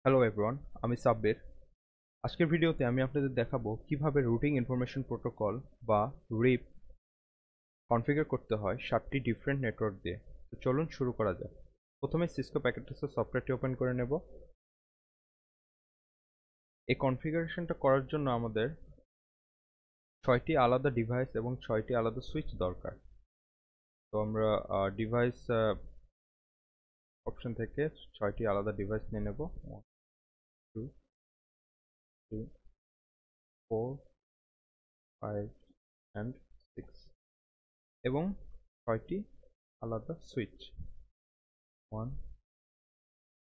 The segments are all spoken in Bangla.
হ্যালো এভরিওয়ান, আমি সাব্বির। আজকের ভিডিওতে আমি আপনাদের দেখাবো কিভাবে রুটিং ইনফরমেশন প্রোটোকল বা রিপ কনফিগার করতে হয় 7টি ডিফারেন্ট নেটওয়ার্ক দিয়ে। তো চলুন শুরু করা যাক। প্রথমে সিসকো প্যাকেট ট্রেসার সফটওয়্যারটি ওপেন করে নেব। এই কনফিগারেশনটা করার জন্য আমাদের 6টি আলাদা ডিভাইস এবং 6টি আলাদা সুইচ দরকার। তো আমরা ডিভাইস অপশন থেকে 6টি আলাদা ডিভাইস নিয়ে নেব। 1 2 3 4 5 and 6 এবং 6টি আলাদা সুইচ। 1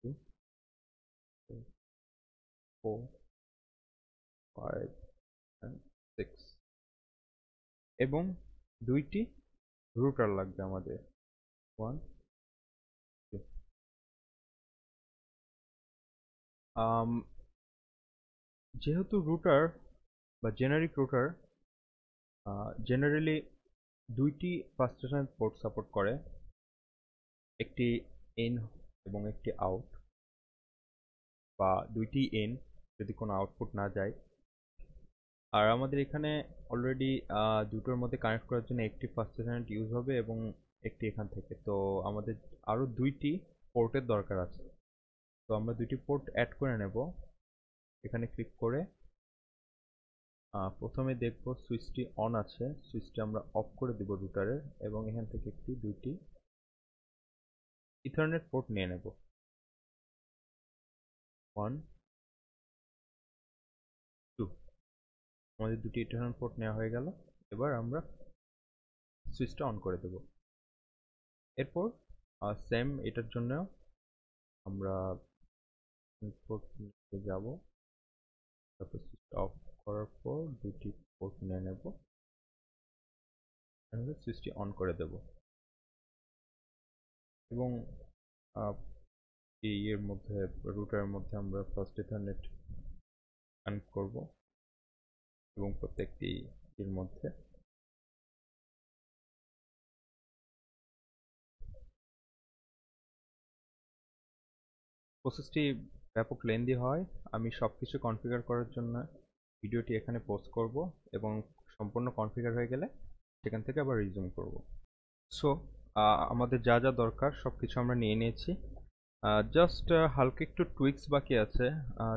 2 3 4 5 and 6 এবং 2টি রুটার লাগবে আমাদের। 1 2 আম, যেহেতু রুটার বা জেনারিক রুটার জেনারেলি 2টি ফার্স্ট পোর্ট সাপোর্ট করে, একটি ইন এবং একটি আউট, বা 2টি ইন যদি কোনো আউটপুট না যায়। আর আমাদের এখানে অলরেডি দুটোর মধ্যে কানেক্ট করার জন্য একটি ফার্স্ট ইউজ হবে এবং একটি এখান থেকে, তো আমাদের আরও 2টি পোর্টের দরকার আছে। তো আমরা 2টি পোর্ট অ্যাড করে নেব। এখানে ক্লিক করে প্রথমে দেখব সুইচটি অন আছে, সুইচটি আমরা অফ করে দেব রুটারের, এবং এখান থেকে 2টি ইথারনেট পোর্ট নিয়ে নেব। 1 2 আমাদের 2টি ইথারনেট পোর্ট নেওয়া হয়ে গেল। এবার আমরা সুইচটা অন করে দেব। এরপর সেম এটার জন্য আমরা পোর্ট নিতে যাব। তারপর সুইচটা অফ করার পর 2টি পোর্ট নিয়ে নেব, সুইচটি অন করে দেব এবং এই এর মধ্যে রুটারের মধ্যে আমরা ফার্স্ট ইথারনেট কানেক্ট করব এবং প্রত্যেকটি এর মধ্যে প্রসেসটি ব্যাপক লেন্দি হয়। আমি সবকিছু কনফিগার করার জন্য ভিডিওটি এখানে পোস্ট করব এবং সম্পূর্ণ কনফিগার হয়ে গেলে সেখান থেকে আবার রিজিউম করব। সো আমাদের যা যা দরকার সবকিছু আমরা নিয়ে নিয়েছি। জাস্ট হালকা একটু টুইক্স বাকি আছে,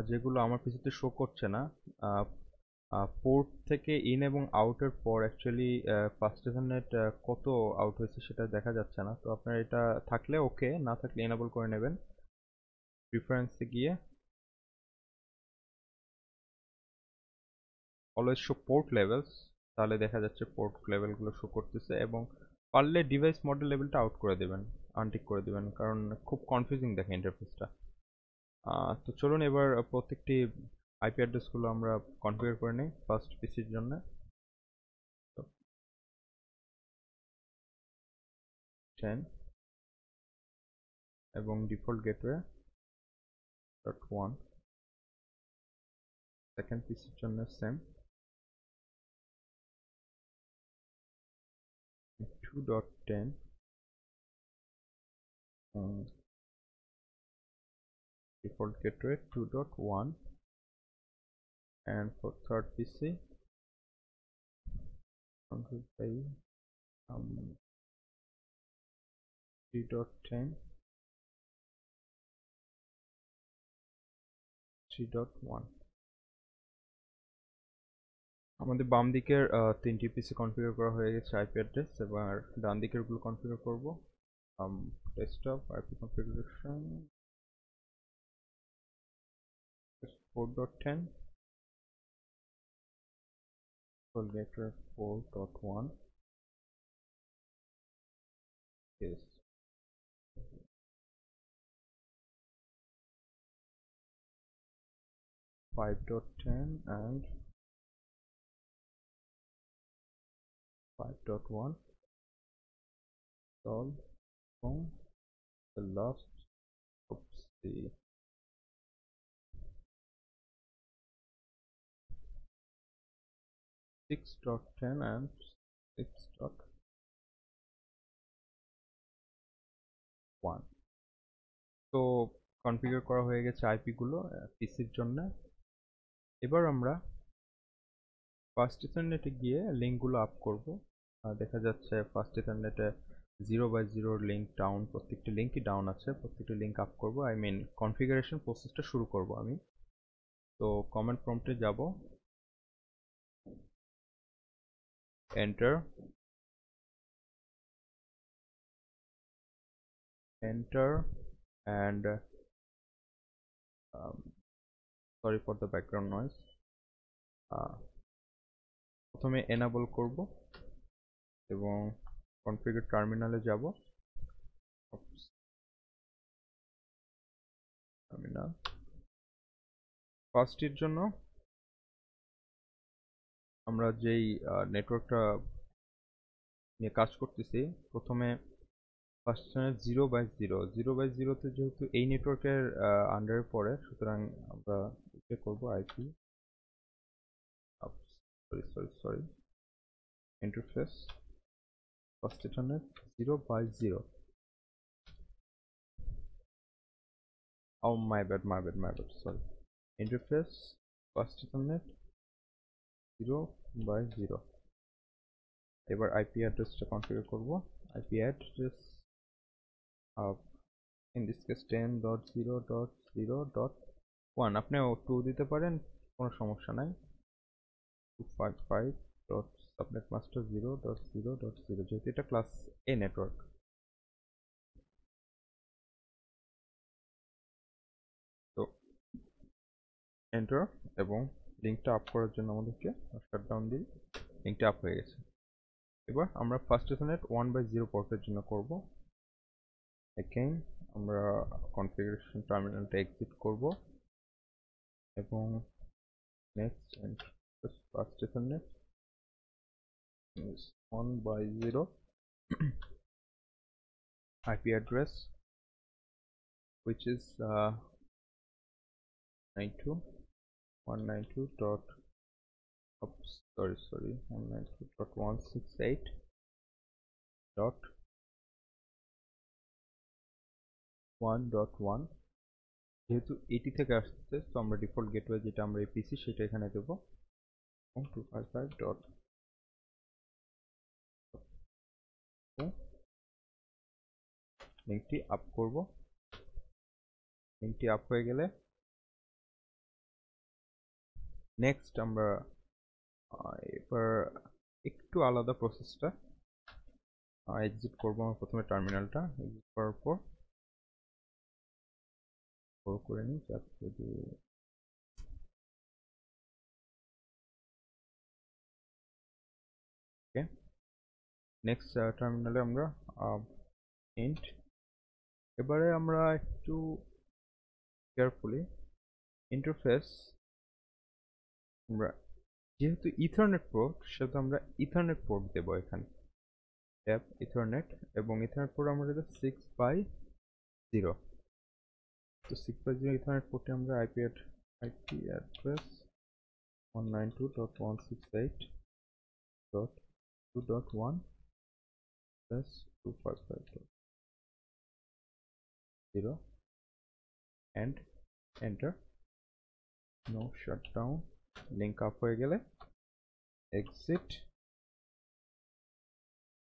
যেগুলো আমার পিসিতে শো করছে না। পোর্ট থেকে ইন এবং আউটের পর অ্যাকচুয়ালি ফার্স্ট ইথারনেট কত আউট হয়েছে সেটা দেখা যাচ্ছে না। তো আপনার এটা থাকলে ওকে, না থাকলে এনেবল করে নেবেন। প্রিফারেন্সে গিয়ে অলওয়েজ শো পোর্ট লেভেলস, তাহলে দেখা যাচ্ছে পোর্ট লেভেলগুলো শো করতেছে, এবং পারলে ডিভাইস মডেল লেভেলটা আউট করে দেবেন, আনটিক করে দেবেন, কারণ খুব কনফিউজিং দেখে ইন্টারফেসটা। তো চলুন এবার প্রত্যেকটি আইপি অ্যাড্রেসগুলো আমরা কনফিগার করে নিই ফার্স্ট পিসির জন্য। তো 10 এবং ডিফল্ট গেটওয়ে .1। সেকেন্ড পিসির জন্য same 2.10 default gateway 2.1, and for third PC configured by 3.10 3.1। আমাদের বাম দিকের 3টি পিসি কনফিগার করা হয়ে গেছে আইপি অ্যাড্রেস, এবার ডান দিকের গুলো কনফিগার করব। Desktop IP configuration 4.10, default gateway 4.1, yes, 5.10 and 5.1 all from the last, oopsie, 6.10 and 6.1। তো কনফিগার করা হয়ে গেছে আইপি গুলো পিসির জন্য। এবার আমরা ফার্স্ট ইথারনেটে গিয়ে লিঙ্ক গুলো আপ করব। দেখা যাচ্ছে ফার্স্ট ইথারনেটে 0/0 লিঙ্ক ডাউন, প্রত্যেকটি লিঙ্কই ডাউন আছে, প্রত্যেকটি লিঙ্ক আপ করব, আই মিন কনফিগারেশন প্রসেসটা শুরু করব আমি। তো কমান্ড প্রম্পটে যাব, enter and sorry for the background noise. প্রথমে এনেবল করব এবং কনফিগার টার্মিনালে যাব। টার্মিনাল ফার্স্টের জন্য আমরা যেই নেটওয়ার্কটা নিয়ে কাজ করতেছি, প্রথমে ফার্স্ট 0/0তে যেহেতু এই নেটওয়ার্কের আন্ডারে পড়ে, সুতরাং আমরা এটা করব IP sorry interface first ethernet 0/0। Oh, my bad, sorry. Interface first Ethernet 0/0। এবার আইপি অ্যাড্রেসটা কনফিগার করব। IP address in this case 10.0.0.1, আপনি 2 দিতে পারেন, কোনো সমস্যা নাই। 255.subnetmaster0.0.0, যেহেতু এটা ক্লাস এ নেটওয়ার্ক। তো এন্টার, এবং লিঙ্কটা আপ করার জন্য আমাদেরকে শাটডাউন দিই। লিঙ্কটা আপ হয়ে গেছে। এবার আমরা ফার্স্ট ইথারনেট 1/0 পোর্টের জন্য করব। এগেইন আমরা কনফিগারেশন টার্মিনালটা এক্সিট করব এবং next first ethernet 1/0 IP address which is 192 dot oops, sorry 192.168 dot 1.1। যেহেতু এটি থেকে আসছে, তো আমরা ডিফল্ট গেটওয়ে যেটা আমরা এপিসি সেটা এখানে দেব, এবং 255 ডট লিঙ্কটি আপ করব। লিঙ্কটি আপ হয়ে গেলে নেক্সট আমরা এবার একটু আলাদা প্রসেসটা এক্সিট করব। আমরা প্রথমে টার্মিনালটা এক্সিট করার পর করে নিই, যদি ওকে। নেক্সট টার্মিনালে আমরা ইন্ট, এবারে আমরা একটু কেয়ারফুলি ইন্টারফেস, আমরা যেহেতু ইথারনেট পোর্ট সেহেতু আমরা ইথারনেট পোর্ট দেব এখানে, ট্যাব ইথারনেট, এবং ইথারনেট পোর্ট আমরা দেব 6/0। তো 6/0 ইথারনেট পোর্টে আমরা IP address 192.168.2.1 plus 255.0 and enter। no shutdown, link up হয়ে গেলে exit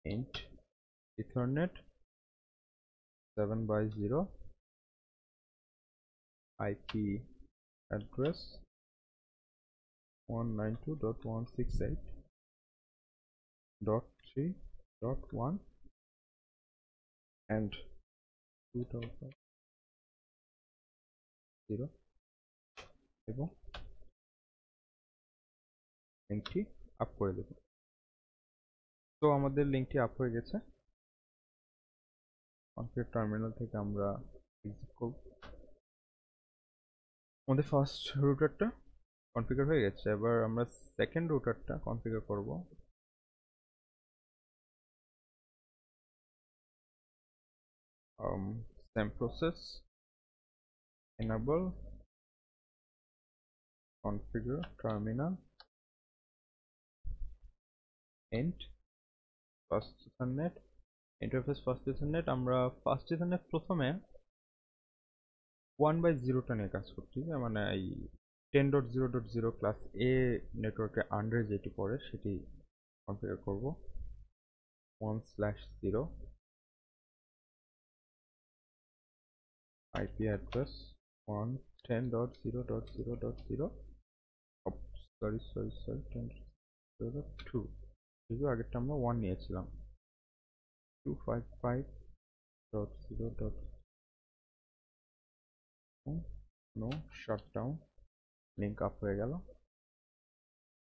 int ethernet 7/0 IP address 192.168.3.1 and 2.0, এবং লিঙ্কটি আপ করে দেব। তো আমাদের লিঙ্কটি আপ হয়ে গেছে। কনফিগার টার্মিনাল থেকে আমরা এক্সিট করব। আমাদের ফার্স্ট রুটারটা কনফিগার হয়ে গেছে। এবার আমরা সেকেন্ড রুটারটা কনফিগার করব। Same process, enable configure terminal int first ethernet interface first ethernet। আমরা ফার্স্ট ইথারনেট প্রথমে 1/0টা নিয়ে কাজ করছি, যে মানে এই 10.0.0 ক্লাস এ নেটওয়ার্কের আন্ডারে যেটি পড়ে সেটি কনফিগার করব। 1/0 IP অ্যাড্রেস 110.0.0.0 সরি 10.0.2, যেহেতু আগেরটা আমরা 1 নিয়েছিলাম। 255.0. নো শাটডাউন, লিঙ্ক আপ হয়ে গেল।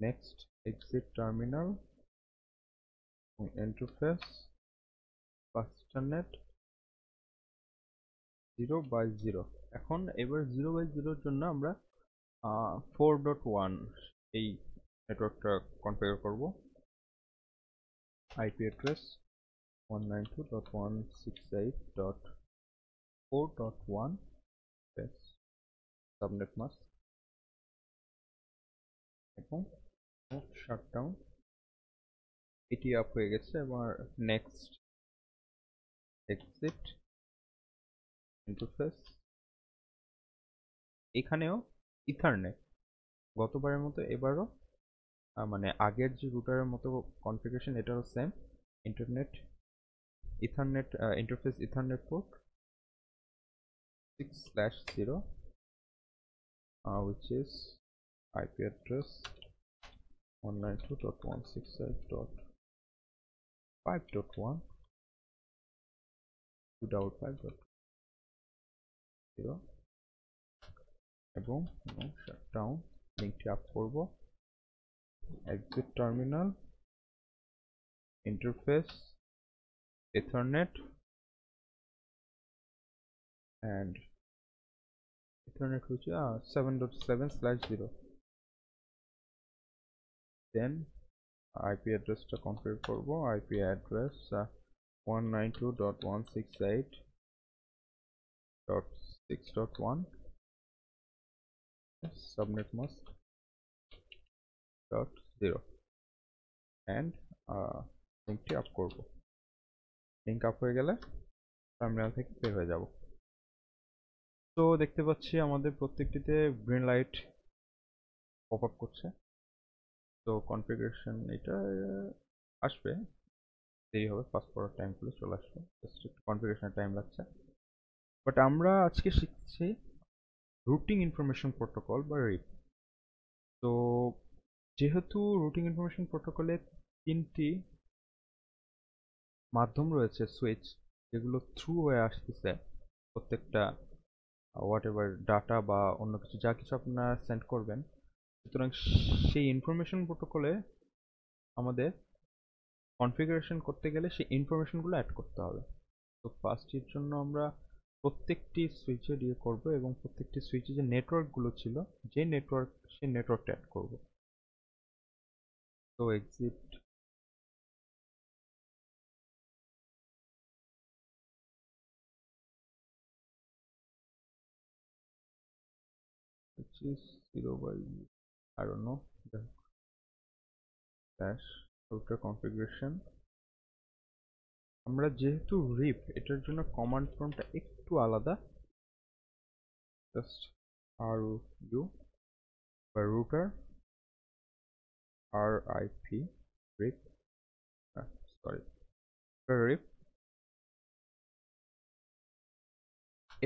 Next exit terminal, interface fastethernet 0/0। এখন এবার 0/0-র জন্য আমরা 4.1 এই নেটওয়ার্কটা কনফিগার করব। আইপি অ্যাড্রেস 192.168.4.1 সাবনেট মাস্ক এবং শাটডাউন, এটি আপ হয়ে গেছে। এবার নেক্সট এক্সিট ইন্টারফেস, এখানেও ইথারনেট গতবারের মতো এবারও মানে আগের যে রুটারের মতো কনফিগারেশন, এটারও same internet ethernet interface ethernet port 6/0 which is IP address 192.168.5.1 255.0 এবং শাটডাউন, লিঙ্কটি আপ করব। Exit terminal, interface ethernet and Ethernet হচ্ছে 7.7/0। দেন IP অ্যাড্রেসটা কনফিগার করব। IP address 192.168.6.1 subnet mask .0 and লিঙ্কটি আপ করব। লিঙ্ক আপ হয়ে গেলে টার্মিনাল থেকে বের হয়ে যাব। তো দেখতে পাচ্ছি আমাদের প্রত্যেকটিতে গ্রিন লাইট পপ আপ করছে। তো কনফিগারেশন এটা আসবে, দেরি হবে, ফাস্ট ফরওয়ার্ড টাইম গুলো চলে আসবে, জাস্ট একটু কনফিগারেশনের টাইম লাগছে। বাট আমরা আজকে শিখছি রুটিং ইনফরমেশন প্রোটোকল বা রিপ। তো যেহেতু রুটিং ইনফরমেশন প্রোটোকলে 3টি মাধ্যম রয়েছে, সুইচ, যেগুলো থ্রু হয়ে আসতেছে প্রত্যেকটা হোয়াট এভার ডাটা বা অন্য কিছু যা কিছু আপনারা সেন্ড করবেন, সুতরাং সেই ইনফরমেশন প্রোটোকলে আমাদের কনফিগারেশন করতে গেলে সেই ইনফরমেশনগুলো অ্যাড করতে হবে। তো ফার্স্টের জন্য আমরা প্রত্যেকটি সুইচে দিয়ে করব এবং প্রত্যেকটি সুইচে যে নেটওয়ার্কগুলো ছিল, যে নেটওয়ার্ক, সেই নেটওয়ার্কটা অ্যাড করব। তো exit which is 0/, I don't know, dash router configuration। আমরা যেহেতু রিপ, এটার জন্য কমান্ড প্রম্পটটা একটু আলাদা, জাস্ট ru বা রুটার RIP রিপ, সরি রিপ।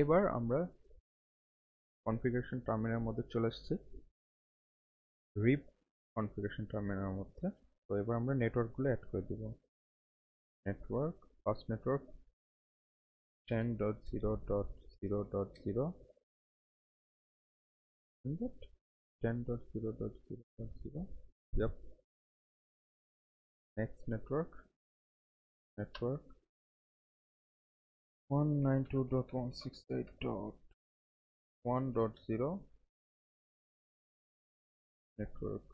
এবার আমরা কনফিগারেশন টার্মিনালের মধ্যে চলে এসেছি, রিপ কনফিগারেশন টার্মিনালের মধ্যে। তো এবার আমরা নেটওয়ার্কগুলো অ্যাড করে দেব। Network, first network 10.0.0.0, isn't it? 10.0.0.0, yep. Next network 192.168.1.0, network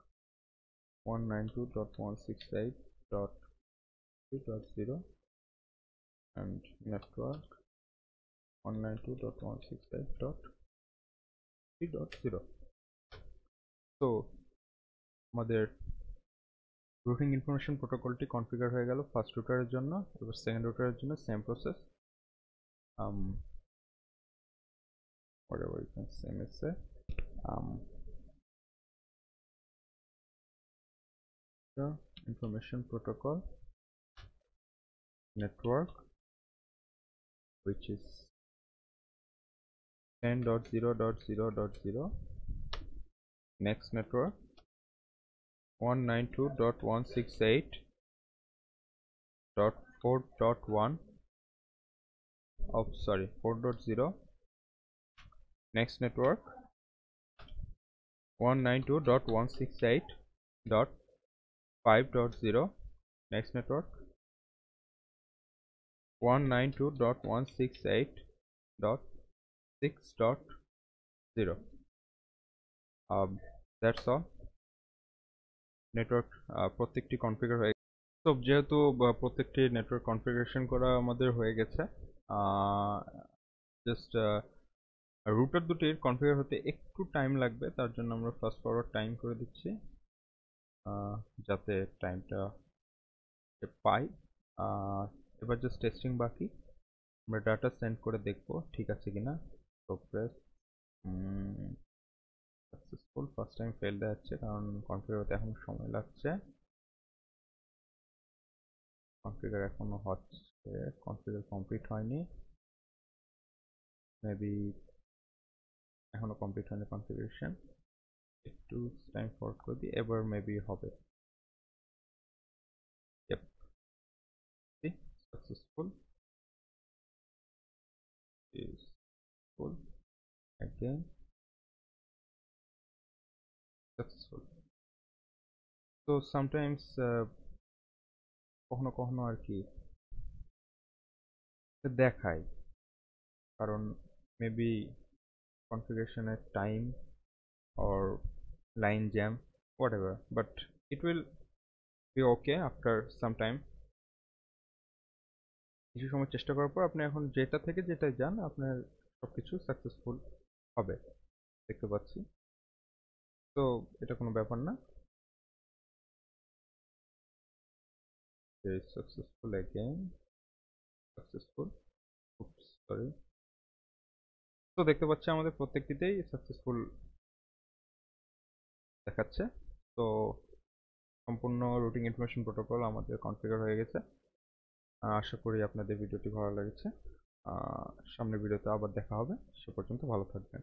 192.168.2.0 and network 192.168.3.0। তো আমাদের রুটিং ইনফরমেশন প্রোটোকলটি কনফিগার হয়ে গেল ফার্স্ট রুটারের জন্য। এবার সেকেন্ড রুটারের জন্য same process. whatever you can say, the information protocol network, which is 10.0.0.0. Next network 192.168.4.1 of 4.0. Next network 192.168.5.0. Next network 192.168.6.0. That's all. Network প্রত্যেকটি কনফিগার হয়ে তো যেহেতু প্রত্যেকটি নেটওয়ার্ক কনফিগারেশন করা আমাদের হয়ে গেছে, জাস্ট রুটার দুটির কনফিগার হতে একটু টাইম লাগবে, তার জন্য আমরা ফাস্ট ফরওয়ার্ড টাইম করে দিচ্ছি যাতে টাইমটা পাই। এবার জাস্ট টেস্টিং বাকি, আমরা ডাটা সেন্ড করে দেখব ঠিক আছে কিনা। Progress successful, first time fail দেখাচ্ছে কারণ কনফিগার হতে এখন সময় লাগছে। কনফিগার এখনো হচ্ছে, কনফিগার কমপ্লিট হয়নি, মেবি এখনো কমপ্লিট হয়নি কনফিগারেশন, একটু টাইম ফরওয়ার্ড করে দিই, এবার মেবি হবে। Successful is full again, successful. So sometimes কখনো কখনো আর কি দেখায়, কারণ মেবি কনফিগারেশনের time or line jam, whatever, but it will be okay after some time. কিছু সময় চেষ্টা করার পর আপনি এখন যেটা থেকে যেটা যান আপনার সবকিছু সাকসেসফুল হবে দেখতে পাচ্ছি, তো এটা কোনো ব্যাপার না। successful again, successful, oops sorry. তো দেখতে পাচ্ছি আমাদের প্রত্যেকটিতেই সাকসেসফুল দেখাচ্ছে। তো সম্পূর্ণ রুটিং ইনফরমেশন প্রোটোকল আমাদের কনফিগার হয়ে গেছে। আশা করি আপনাদের ভিডিওটি ভালো লেগেছে। সামনের ভিডিওতে আবার দেখা হবে, সে পর্যন্ত ভালো থাকবেন।